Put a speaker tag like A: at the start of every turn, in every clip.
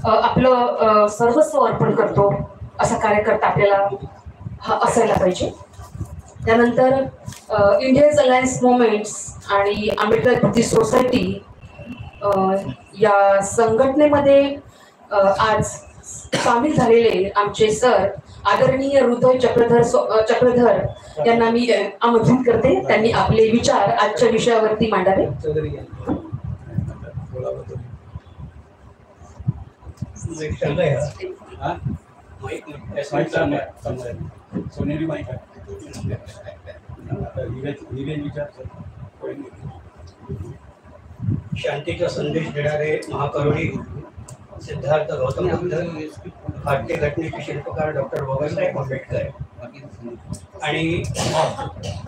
A: आपलं सर्वस्व अर्पण करतो असा कार्यकर्ता आपल्याला हा असायला पाहिजे. त्यानंतर इंडियन्स अलायन्स मुवमेंट्स आणि आंबेडकर बुद्धिस्ट सोसायटी या संघटनेमध्ये आज सामील झालेले आमचे सर आदरणीय हृदय चक्रधर यांना मी आमंत्रित करते. त्यांनी आपले विचार आजच्या विषयावरती मांडावे.
B: शांतीचा संदेश देणारे महाकरुणी सिद्धार्थ गौतम बुद्ध, भारतीय घटनेचे शिल्पकार डॉक्टर बाबासाहेब आंबेडकर आणि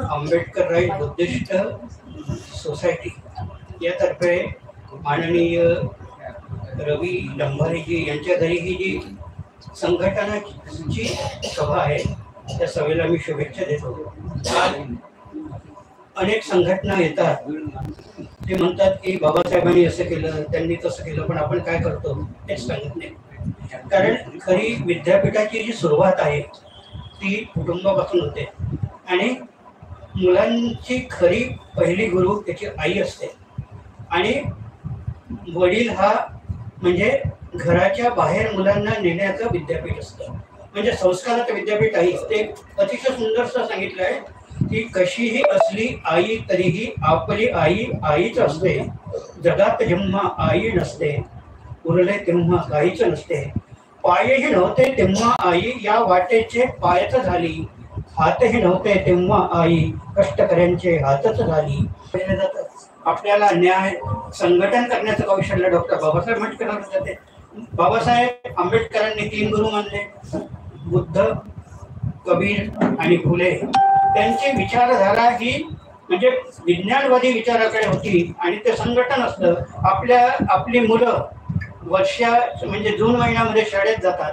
B: आंबेडकर राईट बुद्धिस्ट सोसायटी यातर्फे माननीय रवी लंभारेजी यांच्या घरी ही जी संघटनाची सभा आहे त्या सभेला मी शुभेच्छा देतो. आज अनेक संघटना येतात, ते म्हणतात की बाबासाहेबांनी असं केलं, त्यांनी तसं केलं, पण आपण काय करतो हेच सांगत नाही. कारण खरी विद्यापीठाची जी सुरुवात आहे ती कुटुंबापासून होते आणि मुलांची खरी पहिली गुरु त्याची आई असते आणि वडील हा म्हणजे घराच्या बाहेर मुलांना नेण्याचं विद्यापीठ असतं, म्हणजे संस्काराचं विद्यापीठ आहे. ते अतिशय सुंदरसं सांगितलं आहे की कशीही असली आई तरीही आपली आई आईच असते, जगात जेव्हा आई नसते उरले तेव्हा काहीच नसते, पायही नव्हते तेव्हा आई या वाटेचे पायच झाली, हातही नव्हते तेव्हा आई कष्टकऱ्यांचे हातच झाली. आपल्याला न्याय संघटन करण्याचं कौशल्य डॉक्टर बाबासाहेब आंबेडकरांना जाते. बाबासाहेब आंबेडकरांनी 3 गुरु मानले, बुद्ध, कबीर आणि फुले. त्यांची विचारधारा ही म्हणजे विज्ञानवादी विचाराकडे होती आणि ते संघटन असतं. आपली मुलं म्हणजे जून महिन्यामध्ये शाळेत जातात,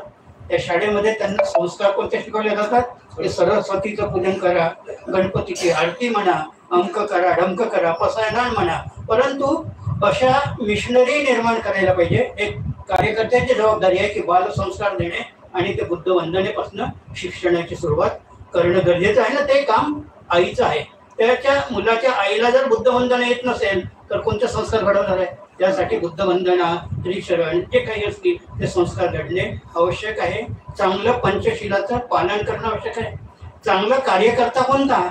B: त्या शाळेमध्ये त्यांना संस्कार कोणते शिकवले जातात ते सरस्वतीचं पूजन करा, गणपतीची आरती म्हणा, अंक करा, ढमक करा, पसायदान म्हणा. परंतु अशा मिशनरी निर्माण करायला पाहिजे. एक कार्यकर्त्याची जबाबदारी आहे की बालसंस्कार देणे आणि ते बुद्ध वंदनेपासून शिक्षणाची सुरुवात करणं गरजेचं आहे ना. ते काम आईचं आहे. त्याच्या मुलाच्या आईला जर बुद्ध वंदना येत नसेल तर कोणते संस्कार घडवणार आहे? त्यासाठी बुद्ध वंदना, त्रिशरण जे काही असतील ते संस्कार घडणे आवश्यक आहे. चांगलं पंचशिलाचं पालन करणं आवश्यक आहे. चांगला कार्यकर्ता कोणता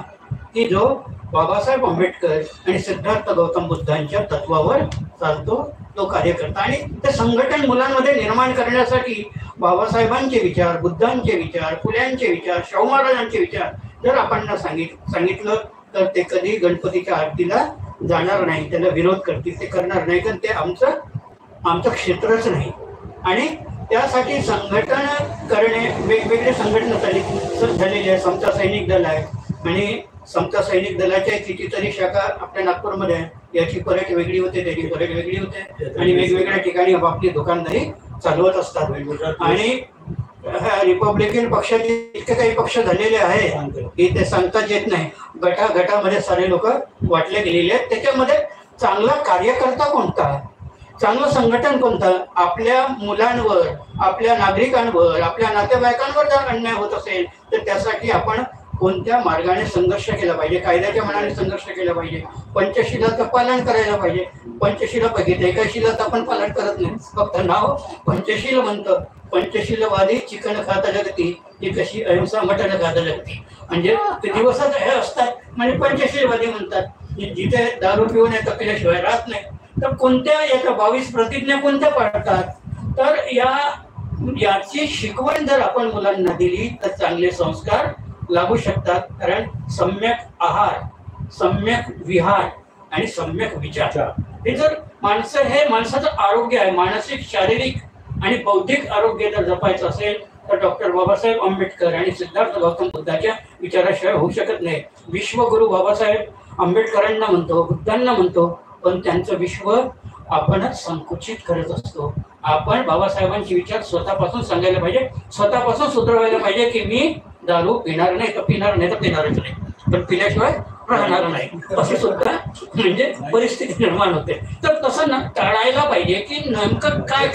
B: की जो बाबासाहेब आंबेडकर आणि सिद्धार्थ गौतम बुद्धांच्या तत्वावर चालतो तो कार्यकर्ता. आणि ते संघटन मुलांमध्ये निर्माण करण्यासाठी बाबासाहेबांचे विचार, बुद्धांचे विचार, फुल्यांचे विचार, शाहू महाराजांचे विचार जर आपण सांगितलं तर ते कधी गणपतीच्या आरतीला जाणार नाही, त्याला विरोध करतील, ते करणार नाही, कारण ते आमचं क्षेत्रच नाही. आणि त्यासाठी संघटन करणे, वेगवेगळे संघटना झालेली आहे. समता सैनिक दल आहे आणि समता सैनिक दलाच्या कितीतरी शाखा आपल्या नागपूरमध्ये आहे. याची परेड वेगळी होते, त्याची परेड वेगळी होते आणि वेगवेगळ्या ठिकाणी आपली दुकानदारी चालवत असतात. आणि रिपब्लिकन पक्षाचे इतके काही पक्ष झालेले आहेत की ते सांगताच येत नाही. गटामध्ये सारे लोक वाटले गेलेले आहेत. त्याच्यामध्ये चांगला कार्यकर्ता कोणता, चांगलं संघटन कोणतं? आपल्या मुलांवर, आपल्या नागरिकांवर, आपल्या नातेवाईकांवर जर अन्याय होत असेल तर त्यासाठी आपण कोणत्या मार्गाने संघर्ष केला पाहिजे? कायद्याच्या मनाने संघर्ष केला पाहिजे. पंचशिलाचं पालन करायला पाहिजे. पंचशिला बघितलं, एका शिलाचं आपण पालन करत नाही, फक्त नाव पंचशील म्हणतं. पंचशीलवादी चिकन खाता जगती, ती कशी अहिंसा मटण खाता जगती. म्हणजे ते दिवसात हे असतात म्हणजे पंचशीलवादी म्हणतात. जिथे दारू पिऊन येतं पिल्याशिवाय राहत नाही. तर कोणत्या याच्या 22 प्रतिज्ञा कोणत्या पाळतात? तर याची शिकवण जर आपण मुलांना दिली तर चांगले संस्कार लागू शकतात. कारण सम्यक आहार, सम्यक विहार आणि सम्यक विचार हे जर माणसाचं आरोग्य आहे, मानसिक, शारीरिक आणि बौद्धिक आरोग्य जर जपायचं असेल तर डॉक्टर बाबासाहेब आंबेडकर आणि सिद्धार्थ गौतम बुद्धाच्या विचाराशिवाय होऊ शकत नाही. विश्वगुरु बाबासाहेब आंबेडकरांना म्हणतो, बुद्धांना म्हणतो, पण त्यांचं विश्व आपणच संकुचित करत असतो. आपण बाबासाहेबांचे विचार स्वतःपासून सांगायला पाहिजे, स्वतःपासून सुधरवायला पाहिजे की मी दारू पिणार नाही तर पिणारच नाही, पण पिल्याशिवाय राहणार नाही, अशी सुद्धा म्हणजे परिस्थिती निर्माण होते. तर तसं टाळायला पाहिजे की नेमकं काय